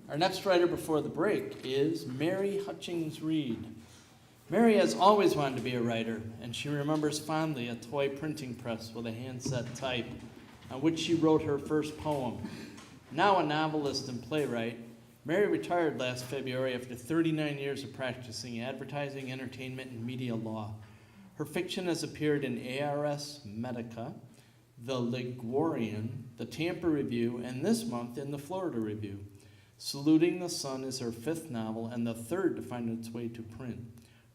Our next writer before the break is Mary Hutchings Reed. Mary has always wanted to be a writer, and she remembers fondly a toy printing press with a handset type, on which she wrote her first poem. Now a novelist and playwright, Mary retired last February after 39 years of practicing advertising, entertainment, and media law. Her fiction has appeared in ARS Medica, the Liguorian, the Tampa Review, and this month in the Florida Review. Saluting the Sun is her fifth novel and the third to find its way to print.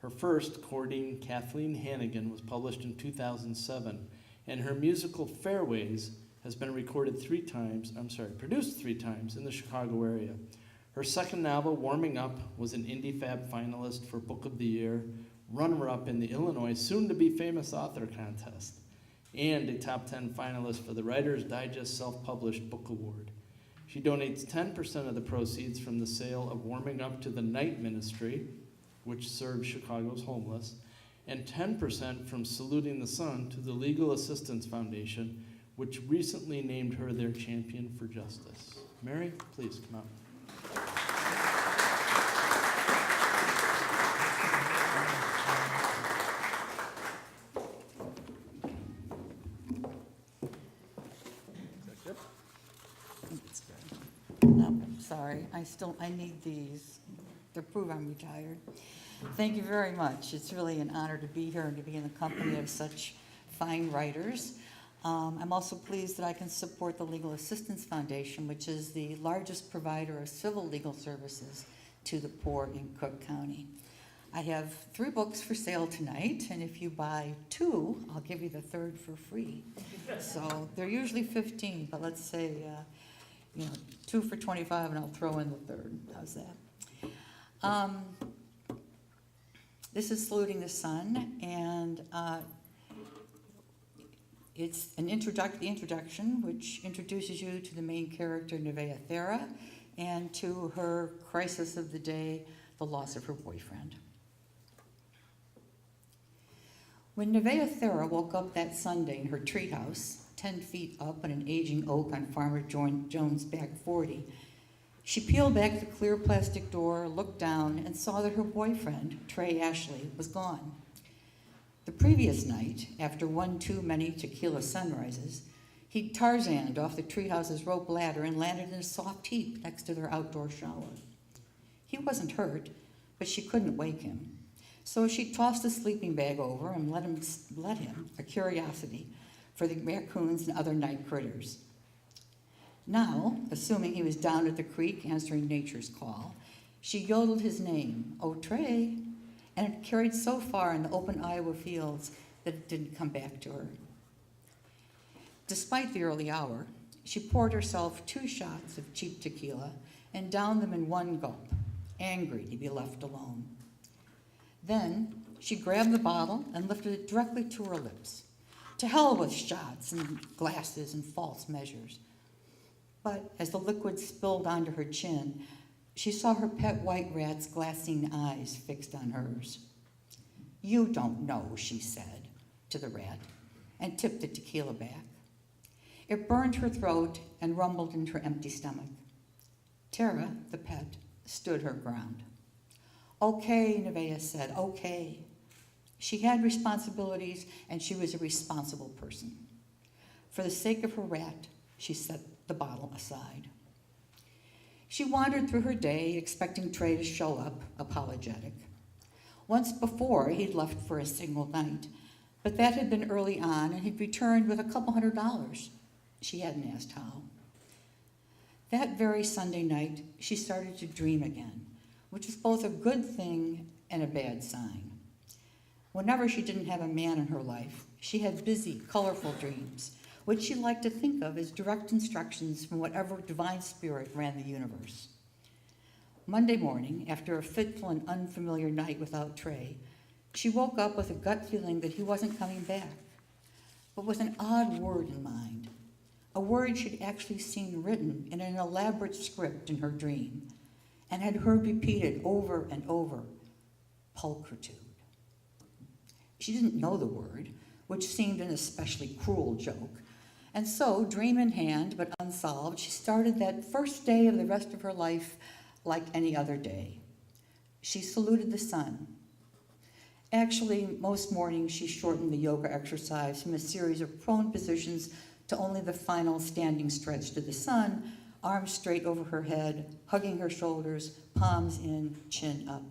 Her first, Courting Kathleen Hannigan, was published in 2007, and her musical Fairways has been produced 3 times in the Chicago area. Her second novel, Warming Up, was an IndieFab finalist for Book of the Year, runner-up in the Illinois soon-to-be famous author contest, and a top 10 finalist for the Writer's Digest Self-Published Book Award. She donates 10% of the proceeds from the sale of Warming Up to the Night Ministry, which serves Chicago's homeless, and 10% from Saluting the Sun to the Legal Assistance Foundation, which recently named her their champion for justice. Mary, please come out. Sorry, I need these to prove I'm retired. Thank you very much. It's really an honor to be here and to be in the company of such fine writers. I'm also pleased that I can support the Legal Assistance Foundation, which is the largest provider of civil legal services to the poor in Cook County. I have 3 books for sale tonight, and if you buy 2, I'll give you the third for free. So they're usually 15, but let's say 2 for 25, and I'll throw in the third. How's that? This is Saluting the Sun, and it's the introduction, which introduces you to the main character, Nevaeh Thera, and to her crisis of the day, the loss of her boyfriend. When Nevaeh Thera woke up that Sunday in her treehouse, 10 feet up on an aging oak on Farmer Jones' back 40, she peeled back the clear plastic door, looked down, and saw that her boyfriend, Trey Ashley, was gone. The previous night, after one too many tequila sunrises, he'd Tarzaned off the treehouse's rope ladder and landed in a soft heap next to their outdoor shower. He wasn't hurt, but she couldn't wake him. So she tossed a sleeping bag over and let him, a curiosity, for the raccoons and other night critters. Now, assuming he was down at the creek answering nature's call, she yodeled his name, "Oh, Trey," and it carried so far in the open Iowa fields that it didn't come back to her. Despite the early hour, she poured herself 2 shots of cheap tequila and downed them in one gulp, angry to be left alone. Then she grabbed the bottle and lifted it directly to her lips. To hell with shots and glasses and false measures. But as the liquid spilled onto her chin, she saw her pet white rat's glassine eyes fixed on hers. "You don't know," she said to the rat, and tipped the tequila back. It burned her throat and rumbled into her empty stomach. Tara, the pet, stood her ground. "Okay," Nevaeh said, "okay." She had responsibilities, and she was a responsible person. For the sake of her rat, she set the bottle aside. She wandered through her day, expecting Trey to show up, apologetic. Once before, he'd left for a single night, but that had been early on, and he'd returned with a couple $100. She hadn't asked how. That very Sunday night, she started to dream again, which was both a good thing and a bad sign. Whenever she didn't have a man in her life, she had busy, colorful dreams, which she liked to think of as direct instructions from whatever divine spirit ran the universe. Monday morning, after a fitful and unfamiliar night without Trey, she woke up with a gut feeling that he wasn't coming back, but with an odd word in mind, a word she'd actually seen written in an elaborate script in her dream, and had heard repeated over and over, pulchritude. She didn't know the word, which seemed an especially cruel joke, and so, dream in hand but unsolved, she started that first day of the rest of her life like any other day. She saluted the sun. Actually, most mornings she shortened the yoga exercise from a series of prone positions to only the final standing stretch to the sun, arms straight over her head, hugging her shoulders, palms in, chin up.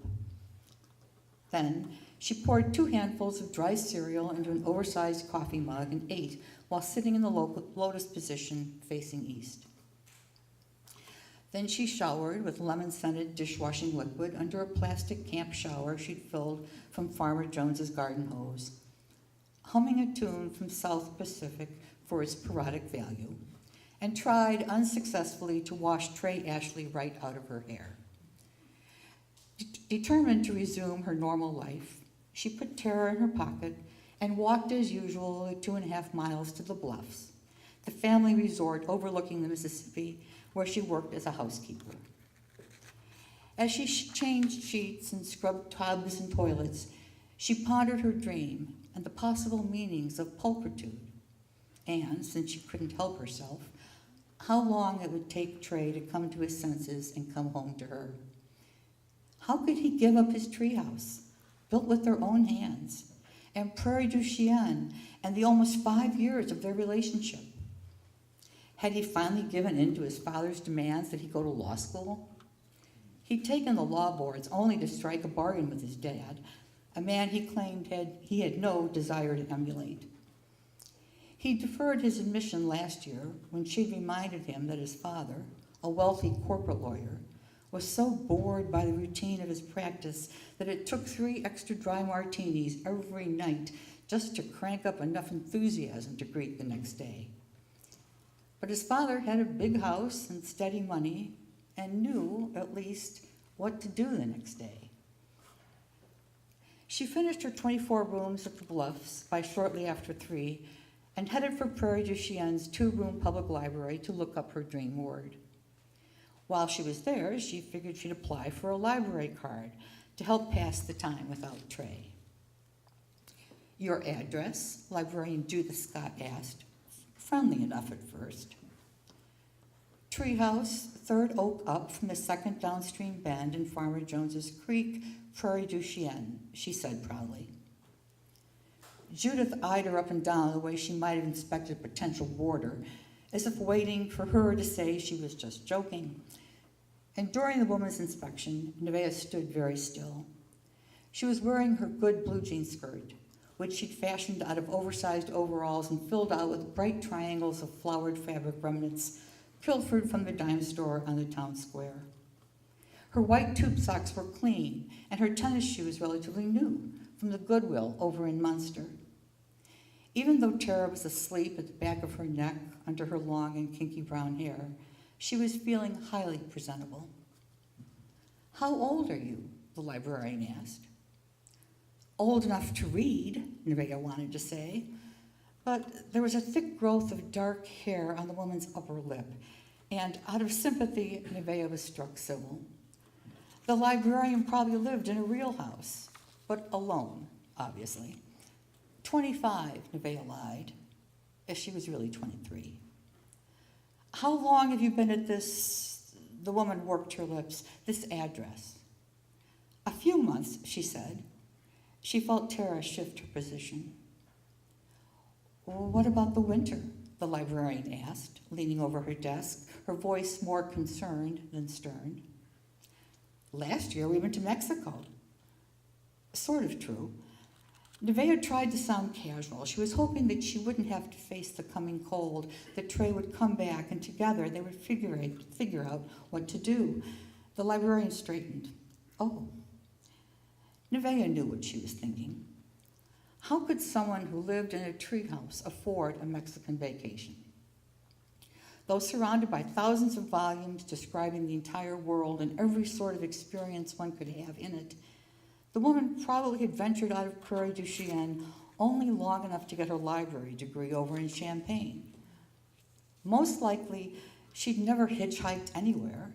Then she poured 2 handfuls of dry cereal into an oversized coffee mug and ate while sitting in the lotus position facing east. Then she showered with lemon-scented dishwashing liquid under a plastic camp shower she'd filled from Farmer Jones's garden hose, humming a tune from South Pacific for its parodic value, and tried unsuccessfully to wash Trey Ashley right out of her hair. Determined to resume her normal life, she put Tara in her pocket and walked as usual the 2.5 miles to the Bluffs, the family resort overlooking the Mississippi, where she worked as a housekeeper. As she changed sheets and scrubbed tubs and toilets, she pondered her dream and the possible meanings of pulchritude, and, since she couldn't help herself, how long it would take Trey to come to his senses and come home to her. How could he give up his treehouse, built with their own hands, and Prairie du Chien, and the almost 5 years of their relationship? Had he finally given in to his father's demands that he go to law school? He'd taken the law boards only to strike a bargain with his dad, a man he claimed he had no desire to emulate. He deferred his admission last year when she'd reminded him that his father, a wealthy corporate lawyer, was so bored by the routine of his practice that it took 3 extra dry martinis every night just to crank up enough enthusiasm to greet the next day. But his father had a big house and steady money and knew, at least, what to do the next day. She finished her 24 rooms at the Bluffs by shortly after 3 and headed for Prairie du Chien's 2-room public library to look up her dream word. While she was there, she figured she'd apply for a library card to help pass the time without Trey. "Your address?" librarian Judith Scott asked, friendly enough at first. "Treehouse, 3rd oak up from the 2nd downstream bend in Farmer Jones's Creek, Prairie du Chien," she said proudly. Judith eyed her up and down the way she might have inspected a potential boarder, as if waiting for her to say she was just joking. And during the woman's inspection, Nevaeh stood very still. She was wearing her good blue jean skirt, which she'd fashioned out of oversized overalls and filled out with bright triangles of flowered fabric remnants pilfered from the dime store on the town square. Her white tube socks were clean, and her tennis shoes relatively new, from the Goodwill over in Munster. Even though Tara was asleep at the back of her neck under her long and kinky brown hair, she was feeling highly presentable. "How old are you?" the librarian asked. "Old enough to read," Nevaeh wanted to say, but there was a thick growth of dark hair on the woman's upper lip, and out of sympathy, Nevaeh was struck civil. The librarian probably lived in a real house, but alone, obviously. 25, Nevaeh lied, as she was really 23. "How long have you been at this," the woman worked her lips, "this address?" "A few months," she said. She felt Tara shift her position. "What about the winter?" the librarian asked, leaning over her desk, her voice more concerned than stern. "Last year we went to Mexico." Sort of true. Nevaeh tried to sound casual. She was hoping that she wouldn't have to face the coming cold, that Trey would come back, and together they would figure out what to do. The librarian straightened. "Oh." Nevaeh knew what she was thinking. How could someone who lived in a treehouse afford a Mexican vacation? Though surrounded by thousands of volumes describing the entire world and every sort of experience one could have in it, the woman probably had ventured out of Prairie du Chien only long enough to get her library degree over in Champaign. Most likely, she'd never hitchhiked anywhere,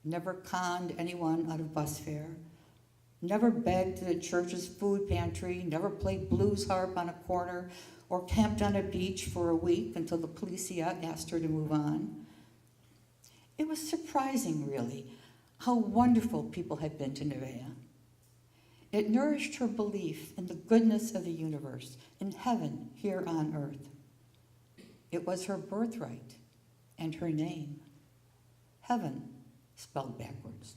never conned anyone out of bus fare, never begged the church's food pantry, never played blues harp on a corner, or camped on a beach for a week until the policia asked her to move on. It was surprising, really, how wonderful people had been to Nevaeh. It nourished her belief in the goodness of the universe, in heaven here on earth. It was her birthright and her name, heaven spelled backwards.